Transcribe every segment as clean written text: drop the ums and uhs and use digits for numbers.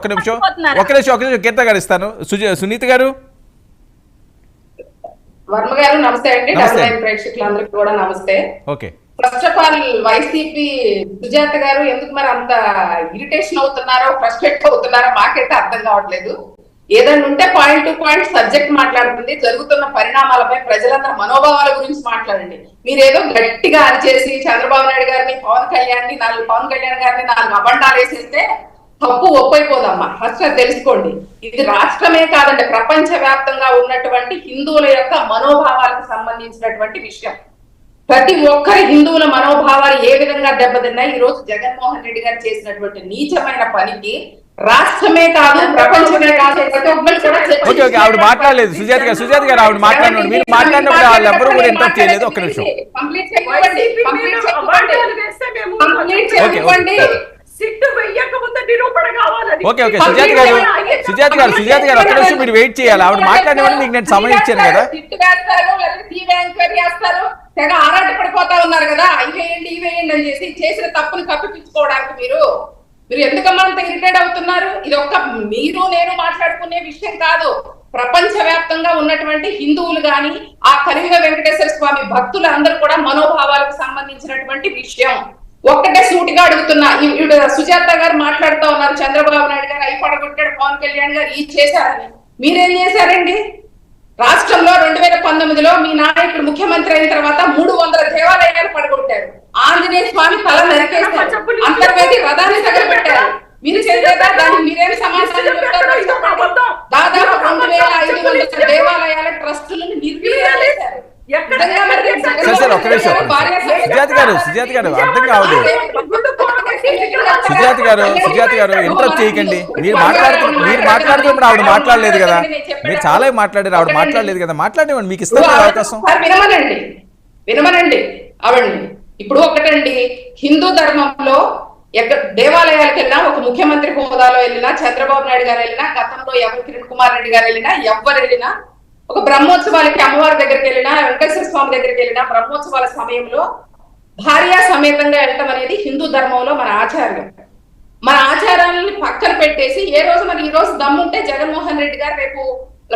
ఒక నిమిషం గీత గారు ఇస్తాను. సునీత గారు. వర్మ గారు నమస్తే అండి. ప్రేక్షకులందరికీ కూడా నమస్తే. Okay, first of all YCP Sujatha గారు ఎందుకు మరి అంత ఇరిటేషన్ అవుతున్నారో, ఫ్రస్ట్రేట్ అవుతున్నారో మాకైతే అర్థం కావట్లేదు. ఏదైనా ఉంటే పాయింట్ టు పాయింట్ సబ్జెక్ట్ మాట్లాడుతుంది. జరుగుతున్న పరిణామాలపై ప్రజలందరూ మనోభావాల గురించి మాట్లాడండి. మీరేదో గట్టిగా అరిచేసి చంద్రబాబు నాయుడు గారిని, పవన్ కళ్యాణ్ గారిని 4 అబండాలు వేసేస్తే తప్పు ఒప్పైపోదమ్మా. ఫస్ట్ అది తెలుసుకోండి. ఇది రాష్ట్రమే కాదండి, ప్రపంచ వ్యాప్తంగా ఉన్నటువంటి హిందువుల యొక్క మనోభావాలకు సంబంధించినటువంటి విషయం. ప్రతి ఒక్కరి హిందువుల మనోభావాలు ఏ విధంగా దెబ్బతిన్నాయి. ఈ రోజు జగన్మోహన్ రెడ్డి గారు చేసినటువంటి నీచమైన పనికి రాష్ట్రమే కాదు, ప్రపంచమే కాదు, ఆవిడ మాట్లాడలేదు. సుజాత గారు ఆవిడ మాట్లాడినాడు. మీరు మాట్లాడినప్పుడు వాళ్ళు ఎవరు కూడా ఇంటరప్ట్ చేయలేదు. ఒక్క నిమిషం. ఓకే, సుజాత గారు ఒక్క నిమిషం మీరు వెయిట్ చేయాలి. ఆవిడ మాట్లాడినప్పుడు మీకు నేను సమయం ఇచ్చాను కదా. తెగ ఆరాట పడిపోతా ఉన్నారు కదా, ఇవేయండి అని చేసిన తప్పును కప్పిపించుకోవడానికి మీరు ఎందుకమ్మా అంత ఇరిటేట్ అవుతున్నారు? ఇది ఒక్క మీరు నేను మాట్లాడుకునే విషయం కాదు. ప్రపంచ వ్యాప్తంగా ఉన్నటువంటి హిందువులు గాని, ఆ కలియుగ వెంకటేశ్వర స్వామి భక్తులు అందరూ కూడా మనోభావాలకు సంబంధించినటువంటి విషయం. ఒక్కటే సూటిగా అడుగుతున్నా. సుజాత గారు మాట్లాడుతూ ఉన్నారు, చంద్రబాబు నాయుడు గారు అయి పడగొట్టాడు, పవన్ కళ్యాణ్ గారు ఇది చేశారని. మీరేం చేశారండి? రాష్ట్రంలో 2019లో మీ నాయకుడు ముఖ్యమంత్రి అయిన తర్వాత 300 దేవాలయాలు పడగొట్టారు. ఆంజనేయ స్వామి తల నరికేశారు, అంతర్వేది రథాన్ని తగలబెట్టారు. మీరు చేసేదా? దాన్ని మీరేం సమాచారం చెప్తారు? దాదాపు 2500 దేవాలయాల ట్రస్టులను నిర్వీర్యం చేశారు. సుజాత గారు అర్థం కావదు. సుజాత గారు ఇంటరప్ట్ చేయకండి. మీరు మాట్లాడుతున్నప్పుడు ఆవిడ మాట్లాడలేదు కదా. మీరు చాలా మాట్లాడారు, ఆవిడ మాట్లాడలేదు కదా. మాట్లాడేవాడి మీకు ఇస్తాను అవకాశం. వినమనండి ఆవిడని. ఇప్పుడు ఒకటండి, హిందూ ధర్మంలో దేవాలయాలకు వెళ్ళినా, ఒక ముఖ్యమంత్రి హోదాలో వెళ్ళినా, చంద్రబాబు నాయుడు గారు వెళ్ళినా, గతంలో ఎవరు కిరణ్ కుమార్ రెడ్డి గారు వెళ్ళినా, ఎవరు వెళ్ళినా, ఒక బ్రహ్మోత్సవాలకి అమ్మవారి దగ్గరికి వెళ్ళినా, వెంకటేశ్వర స్వామి దగ్గరికి వెళ్ళినా, బ్రహ్మోత్సవాల సమయంలో భార్య సమేతంగా వెళ్ళటం అనేది హిందూ ధర్మంలో మన ఆచారం. మన ఆచారాలని పక్కన పెట్టేసి ఈ రోజు దమ్ముంటే జగన్మోహన్ రెడ్డి గారు రేపు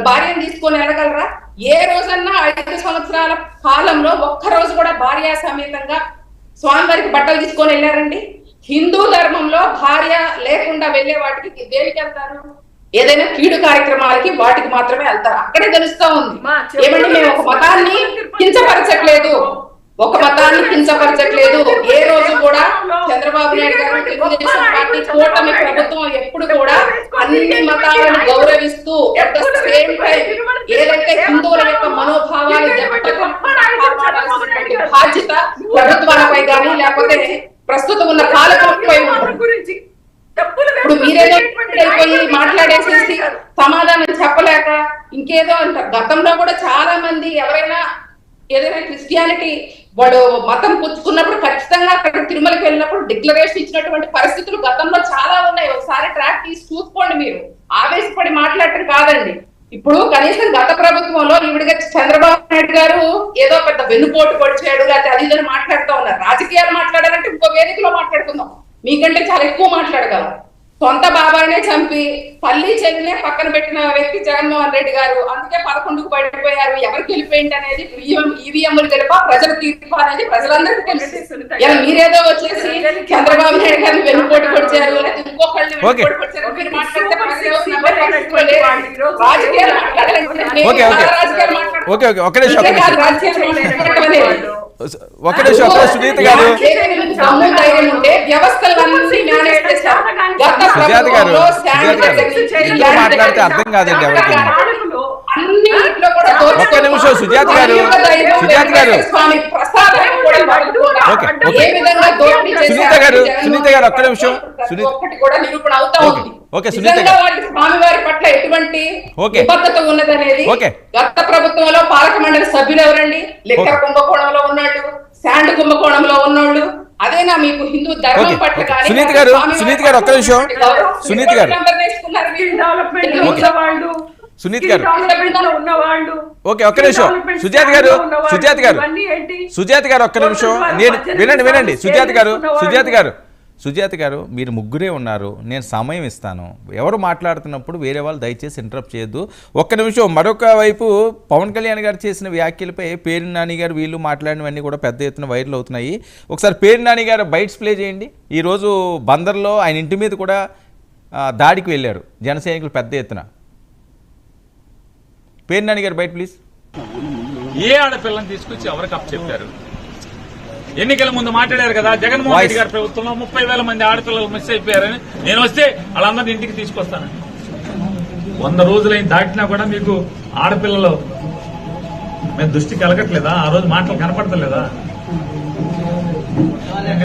భార్యను తీసుకొని వెళ్ళగలరా? ఏ రోజన్నా 5 సంవత్సరాల కాలంలో ఒక్కరోజు కూడా భార్య సమేతంగా స్వామివారికి బట్టలు తీసుకొని వెళ్ళారండి? హిందూ ధర్మంలో భార్య లేకుండా వెళ్ళే వాటికి దేనికి వెళ్తారు? ఏదైనా కీడు కార్యక్రమాలకి వాటికి మాత్రమే వెళ్తారు. అక్కడే తెలుస్తా ఉంది. ఏమంటే మేము ఒక మతాన్ని కించపరచట్లేదు. ఏ రోజు కూడా చంద్రబాబు నాయుడు గారు, తెలుగుదేశం పార్టీ, కూటమి ప్రభుత్వం ఎప్పుడు కూడా అన్ని మతాలను గౌరవిస్తూ అట్ ద సేమ్ టైం ఏదైతే హిందువుల యొక్క మనోభావాలు బాధ్యత ప్రభుత్వాలపై కానీ లేకపోతే ప్రస్తుతం ఉన్న పాలకులపై ఉంటుంది. ఇప్పుడు మీరేదో మాట్లాడేసేసి సమాధానం చెప్పలేక ఇంకేదో అంటారు. గతంలో కూడా చాలా మంది ఎవరైనా ఏదైనా క్రిస్టియానిటీ వాడు మతం పుచ్చుకున్నప్పుడు ఖచ్చితంగా అక్కడ తిరుమలకి వెళ్ళినప్పుడు డిక్లరేషన్ ఇచ్చినటువంటి పరిస్థితులు గతంలో చాలా ఉన్నాయి. ఒకసారి ట్రాక్ తీసి చూసుకోండి. మీరు ఆవేశపడి మాట్లాడటం కాదండి. ఇప్పుడు కనీసం గత ప్రభుత్వంలో ఈవిడిగా చంద్రబాబు నాయుడు గారు ఏదో పెద్ద వెన్నుపోటు పొడిచాడు లేకపోతే అది ఇదని మాట్లాడుతూ ఉన్నారు. రాజకీయాలు మాట్లాడాలంటే ఇంకో వేదికలో మాట్లాడుకుందాం. మీకంటే చాలా ఎక్కువ మాట్లాడగలం. సొంత బాబాయినే చంపి తల్లి చెల్లినే పక్కన పెట్టిన వ్యక్తి జగన్మోహన్ రెడ్డి గారు. అందుకే 11కు పడిపోయారు. ఎవరికి వెళ్ళిపోయింది అనేది ఈవీఎంలు గెలుపా, ప్రజల తీర్పు అనేది ప్రజలందరికీ తెలుసు. ఇలా మీరేదో వచ్చేసి చంద్రబాబు నాయుడు గారిని వెన్నుపోటు పొడిచారు లేకపోతే ఇంకొకళ్ళని వెన్నుపోటు పొడిచారు మీరు మాట్లాడితే రాజకీయాలు సునీత గారు మాట్లాడితే అర్థం కాదండి ఎవరికి. ఒక్క నిమిషం సుజాత గారు సునీత గారు ఒక్క నిమిషం. ఓకే సునీత గారు, స్వామివారి పట్ల ఎటువంటి నిబద్ధత ఉన్నదనేది గత ప్రభుత్వంలో పాలక మండలి సభ్యులు ఎవరండి? లెక్క కుంభకోణంలో ఉన్నాళ్ళు, శాండ్ కుంభకోణంలో ఉన్నోళ్ళు. అదేనా మీకు హిందూ ధర్మం పట్ల కానీ? సునీత గారు ఒక్క నిమిషం. సునీత గారు ఓకే ఒక్క నిమిషం. సుజాత గారు ఒక్క నిమిషం. నేను వినండి. సుజాత గారు సుజాత గారు, మీరు ముగ్గురే ఉన్నారు, నేను సమయం ఇస్తాను. ఎవరు మాట్లాడుతున్నప్పుడు వేరే వాళ్ళు దయచేసి ఇంటరప్ట్ చేయొద్దు. ఒక్క నిమిషం. మరొక వైపు పవన్ కళ్యాణ్ గారు చేసిన వ్యాఖ్యలపై పేరు నాని గారు వీళ్ళు మాట్లాడినవన్నీ కూడా పెద్ద ఎత్తున వైరల్ అవుతున్నాయి. ఒకసారి పేరు నాని గారు బైట్స్ ప్లే చేయండి. ఈరోజు బందర్లో ఆయన ఇంటి మీద కూడా దాడికి వెళ్ళారు జన సైనికులు పెద్ద ఎత్తున. పేరు నాని గారు బయట ప్లీజ్. ఏ ఆడపిల్లని తీసుకొచ్చి ఎవరికి అప్పు చెప్పారు? ఎన్నికల ముందు మాట్లాడారు కదా, జగన్మోహన్ రెడ్డి గారి ప్రభుత్వంలో 30,000 మంది ఆడపిల్లలు మిస్ అయిపోయారని. నేను వస్తే వాళ్ళందరినీ ఇంటికి తీసుకొస్తాను. 100 రోజులైన దాటినా కూడా మీకు ఆడపిల్లలు మేము దృష్టి కలగట్లేదా? ఆ రోజు మాటలు కనపడతలేదా?